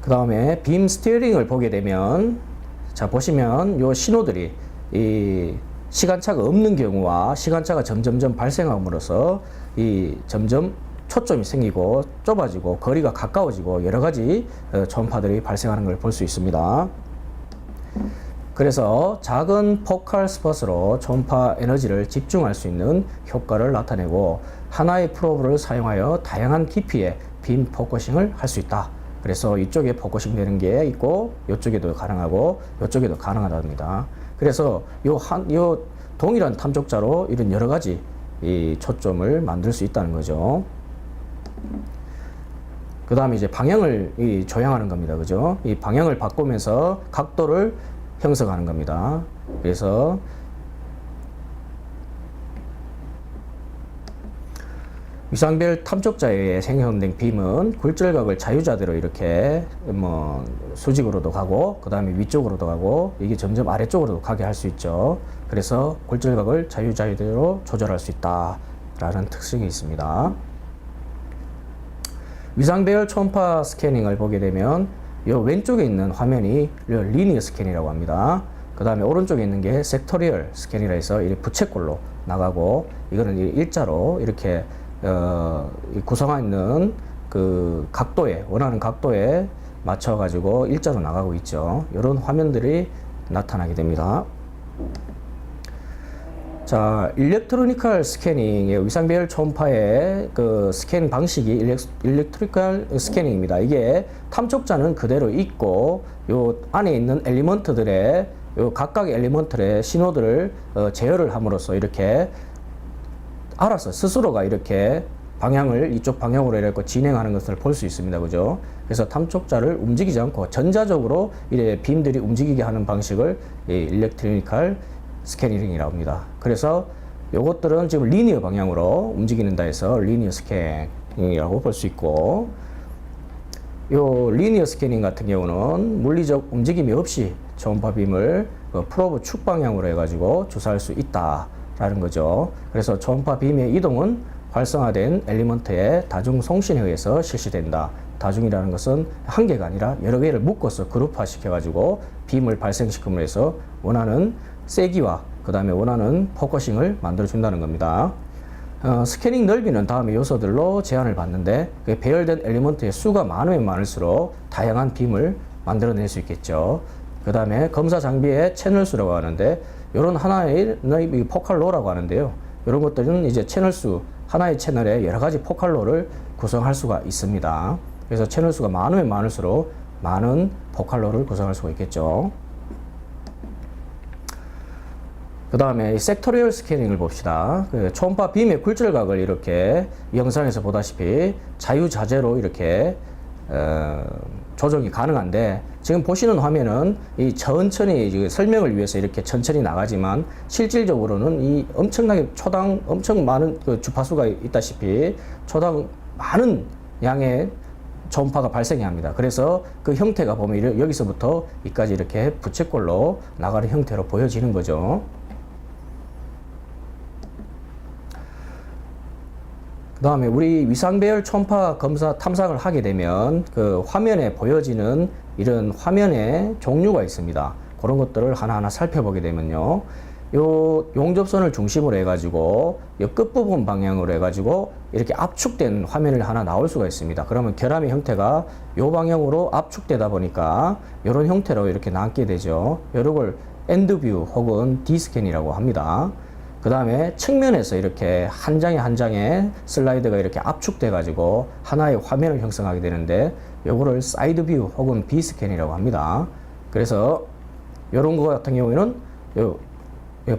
그 다음에 빔 스티어링을 보게 되면, 자, 보시면 요 신호들이 이 시간차가 없는 경우와 시간차가 점점점 발생함으로써 이 점점 초점이 생기고 좁아지고 거리가 가까워지고 여러 가지 초음파들이 발생하는 걸 볼 수 있습니다. 그래서 작은 포칼 스폿으로 초음파 에너지를 집중할 수 있는 효과를 나타내고 하나의 프로브를 사용하여 다양한 깊이의 빔 포커싱을 할 수 있다. 그래서 이쪽에 포커싱 되는 게 있고 이쪽에도 가능하고 이쪽에도 가능하답니다. 그래서 요 동일한 탐족자로 이런 여러 가지 이 초점을 만들 수 있다는 거죠. 그 다음에 이제 방향을 조향하는 겁니다. 그죠? 이 방향을 바꾸면서 각도를 형성하는 겁니다. 그래서 위상별 탐족자에 의해 생성된 빔은 굴절각을 자유자대로 이렇게 수직으로도 가고 그 다음에 위쪽으로도 가고 이게 점점 아래쪽으로도 가게 할 수 있죠. 그래서 굴절각을 자유자대로 조절할 수 있다 라는 특징이 있습니다. 위상배열 초음파 스캐닝을 보게 되면 이 왼쪽에 있는 화면이 리니어 스캔이라고 합니다. 그 다음에 오른쪽에 있는 게 섹터리얼 스캔이라 해서 이 부채꼴로 나가고, 이거는 일자로 이렇게 구성하고 있는 그 각도에, 원하는 각도에 맞춰 가지고 일자로 나가고 있죠. 이런 화면들이 나타나게 됩니다. 자, 일렉트로니컬 스캐닝의 위상배열 초음파의 그 스캔 방식이 일렉트리컬 스캐닝입니다. 이게 탐촉자는 그대로 있고 요 안에 있는 엘리먼트들의 요 각각 엘리먼트의 신호들을 제어를 함으로써 이렇게 알아서 스스로가 이렇게 방향을 이쪽 방향으로 이렇게 진행하는 것을 볼 수 있습니다. 그죠? 그래서 탐촉자를 움직이지 않고 전자적으로 이래 빔들이 움직이게 하는 방식을 일렉트로니컬 스캐닝이라고 합니다. 그래서 요것들은 지금 리니어 방향으로 움직이는다 해서 리니어 스캐닝이라고 볼 수 있고, 요 리니어 스캐닝 같은 경우는 물리적 움직임이 없이 초음파 빔을 프로브 축 방향으로 해가지고 주사할 수 있다라는 거죠. 그래서 초음파 빔의 이동은 활성화된 엘리먼트의 다중 송신에 의해서 실시된다. 다중이라는 것은 한 개가 아니라 여러 개를 묶어서 그룹화 시켜가지고 빔을 발생시킴으로 해서 원하는 세기와 그 다음에 원하는 포커싱을 만들어 준다는 겁니다. 스캐닝 넓이는 다음의 요소들로 제한을 받는데, 배열된 엘리먼트의 수가 많으면 많을수록 다양한 빔을 만들어낼 수 있겠죠. 그 다음에 검사 장비의 채널 수라고 하는데, 이런 하나의 포칼로라고 하는데요. 이런 것들은 이제 채널 수, 하나의 채널에 여러 가지 포칼로를 구성할 수가 있습니다. 그래서 채널 수가 많으면 많을수록 많은 포칼로를 구성할 수가 있겠죠. 그 다음에 섹터리얼 스캐닝을 봅시다. 초음파 빔의 굴절각을 이렇게 이 영상에서 보다시피 자유자재로 이렇게 조정이 가능한데, 지금 보시는 화면은 이 천천히 설명을 위해서 이렇게 천천히 나가지만 실질적으로는 이 엄청나게 초당 엄청 많은 그 주파수가 있다시피 초당 많은 양의 초음파가 발생해야 합니다. 그래서 그 형태가 보면 여기서부터 이까지 이렇게 부채꼴로 나가는 형태로 보여지는 거죠. 그 다음에 우리 위상배열 초음파 검사 탐색을 하게 되면 그 화면에 보여지는 이런 화면의 종류가 있습니다. 그런 것들을 하나하나 살펴보게 되면요, 요 용접선을 중심으로 해가지고 요 끝부분 방향으로 해가지고 이렇게 압축된 화면을 하나 나올 수가 있습니다. 그러면 결함의 형태가 요 방향으로 압축되다 보니까 이런 형태로 이렇게 남게 되죠. 요런 걸 엔드뷰 혹은 D스캔이라고 합니다. 그 다음에 측면에서 이렇게 한 장에 한 장에 슬라이드가 이렇게 압축돼 가지고 하나의 화면을 형성하게 되는데, 요거를 사이드 뷰 혹은 B 스캔이라고 합니다. 그래서 요런 거 같은 경우에는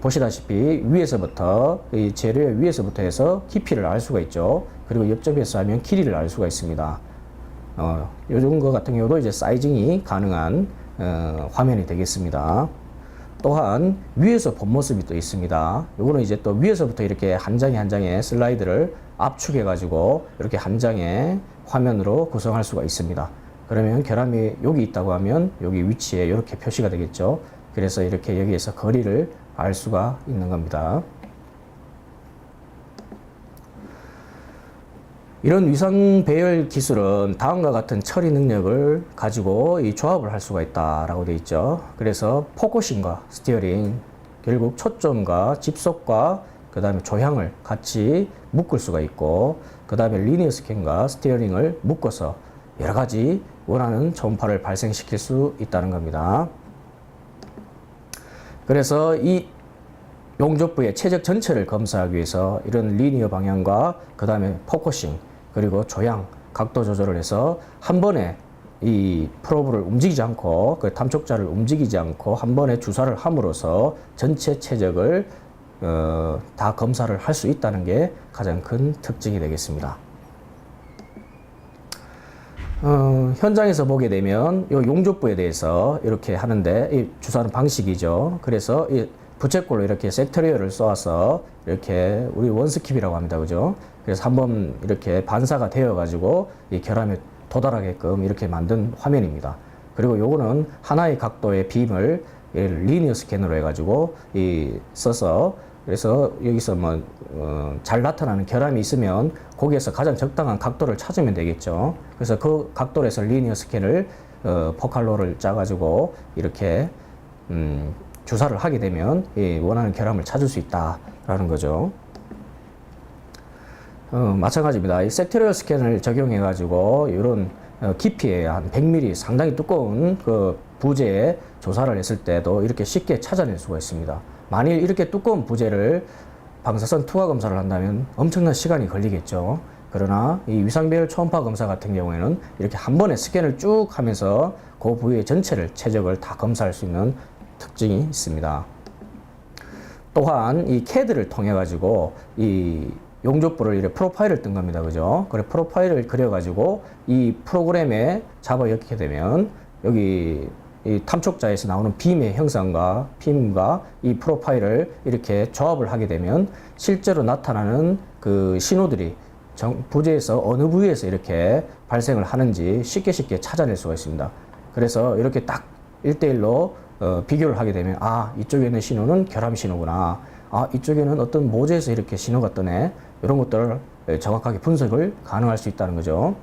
보시다시피 위에서부터 이 재료의 위에서부터 해서 깊이를 알 수가 있죠. 그리고 옆쪽에서 하면 길이를 알 수가 있습니다. 요런 거 같은 경우도 이제 사이징이 가능한 화면이 되겠습니다. 또한 위에서 본 모습이 또 있습니다. 요거는 이제 또 위에서부터 이렇게 한 장에 한 장에 슬라이드를 압축해 가지고 이렇게 한 장의 화면으로 구성할 수가 있습니다. 그러면 결함이 여기 있다고 하면 여기 위치에 이렇게 표시가 되겠죠. 그래서 이렇게 여기에서 거리를 알 수가 있는 겁니다. 이런 위상 배열 기술은 다음과 같은 처리 능력을 가지고 이 조합을 할 수가 있다라고 되어 있죠. 그래서 포커싱과 스티어링, 결국 초점과 집속과 그 다음에 조향을 같이 묶을 수가 있고, 그 다음에 리니어 스캔과 스티어링을 묶어서 여러 가지 원하는 초음파를 발생시킬 수 있다는 겁니다. 그래서 이 용접부의 최적 전체를 검사하기 위해서 이런 리니어 방향과 그 다음에 포커싱 그리고 조향, 각도 조절을 해서 한 번에 이 프로브를 움직이지 않고 그 탐촉자를 움직이지 않고 한 번에 주사를 함으로써 전체 최적을 다 검사를 할 수 있다는 게 가장 큰 특징이 되겠습니다. 현장에서 보게 되면 이 용접부에 대해서 이렇게 하는데, 이 주사하는 방식이죠. 그래서 이 부채꼴로 이렇게 섹터리얼을 쏘아서 이렇게 우리 원스킵이라고 합니다. 그죠? 그래서 한번 이렇게 반사가 되어 가지고 이 결함에 도달하게끔 이렇게 만든 화면입니다. 그리고 요거는 하나의 각도의 빔을 리니어 스캔으로 해가지고 써서, 그래서 여기서 잘 나타나는 결함이 있으면 거기에서 가장 적당한 각도를 찾으면 되겠죠. 그래서 그 각도로 해서 리니어 스캔을 포칼로를 짜가지고 이렇게 주사를 하게 되면 원하는 결함을 찾을 수 있다라는 거죠. 마찬가지입니다. 이 섹터리얼 스캔을 적용해 가지고 이런 깊이에 한 100mm 상당히 두꺼운 그 부재에 조사를 했을 때도 이렇게 쉽게 찾아낼 수가 있습니다. 만일 이렇게 두꺼운 부재를 방사선 투과 검사를 한다면 엄청난 시간이 걸리겠죠. 그러나 이 위상배열 초음파 검사 같은 경우에는 이렇게 한 번에 스캔을 쭉 하면서 그 부위의 전체를 최적을 다 검사할 수 있는 특징이 있습니다. 또한 이 CAD를 통해 가지고 이 용접부를 이렇게 프로파일을 뜬 겁니다. 그죠? 그래 프로파일을 그려 가지고 이 프로그램에 잡아 넣게 되면 여기 이 탐촉자에서 나오는 빔의 형상과 빔과 이 프로파일을 이렇게 조합을 하게 되면 실제로 나타나는 그 신호들이 부재에서 어느 부위에서 이렇게 발생을 하는지 쉽게 찾아낼 수가 있습니다. 그래서 이렇게 딱 1대1로 비교를 하게 되면, 아, 이쪽에 있는 신호는 결함 신호구나. 아, 이쪽에는 어떤 모재에서 이렇게 신호가 뜨네. 이런 것들을 정확하게 분석을 가능할 수 있다는 거죠.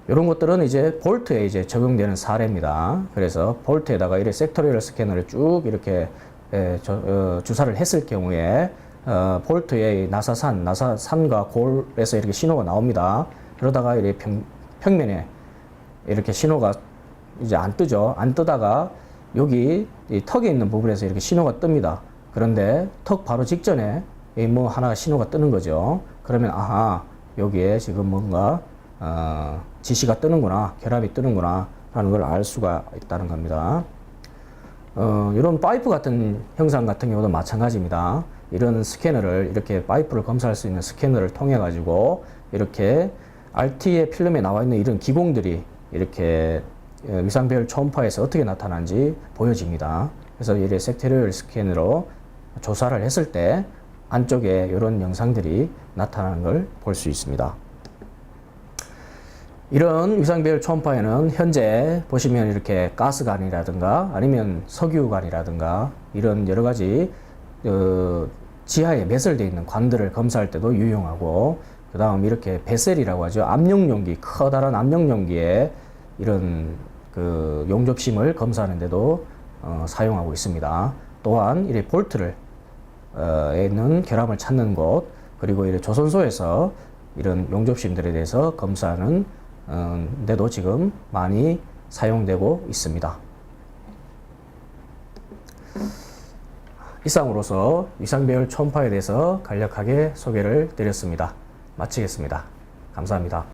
이런 것들은 이제 볼트에 이제 적용되는 사례입니다. 그래서 볼트에다가 이렇게 섹터리얼 스캐너를 쭉 이렇게 주사를 했을 경우에 볼트의 나사산과 골에서 이렇게 신호가 나옵니다. 그러다가 이렇게 평면에 이렇게 신호가 이제 안 뜨죠. 안 뜨다가 여기 이 턱에 있는 부분에서 이렇게 신호가 뜹니다. 그런데 턱 바로 직전에 뭐 하나가 신호가 뜨는 거죠. 그러면 아하, 여기에 지금 뭔가 지시가 뜨는구나, 결함이 뜨는구나 라는 걸 알 수가 있다는 겁니다. 이런 파이프 같은 형상 같은 경우도 마찬가지입니다. 이런 스캐너를 이렇게 파이프를 검사할 수 있는 스캐너를 통해 가지고 이렇게 RT의 필름에 나와 있는 이런 기공들이 이렇게 위상배열 초음파에서 어떻게 나타나는지 보여집니다. 그래서 이렇게 섹터리얼 스캔으로 조사를 했을 때 안쪽에 이런 영상들이 나타나는 걸 볼 수 있습니다. 이런 위상배열 초음파에는 현재 보시면 이렇게 가스관이라든가 아니면 석유관이라든가 이런 여러 가지 지하에 매설되어 있는 관들을 검사할 때도 유용하고, 그 다음 이렇게 베셀이라고 하죠. 압력용기, 커다란 압력용기에 이런 그 용접심을 검사하는 데도 사용하고 있습니다. 또한 이렇게 볼트를 있는 결함을 찾는 곳, 그리고 이렇게 조선소에서 이런 용접심들에 대해서 검사하는 데도 지금 많이 사용되고 있습니다. 이상으로서 위상배열 초음파에 대해서 간략하게 소개를 드렸습니다. 마치겠습니다. 감사합니다.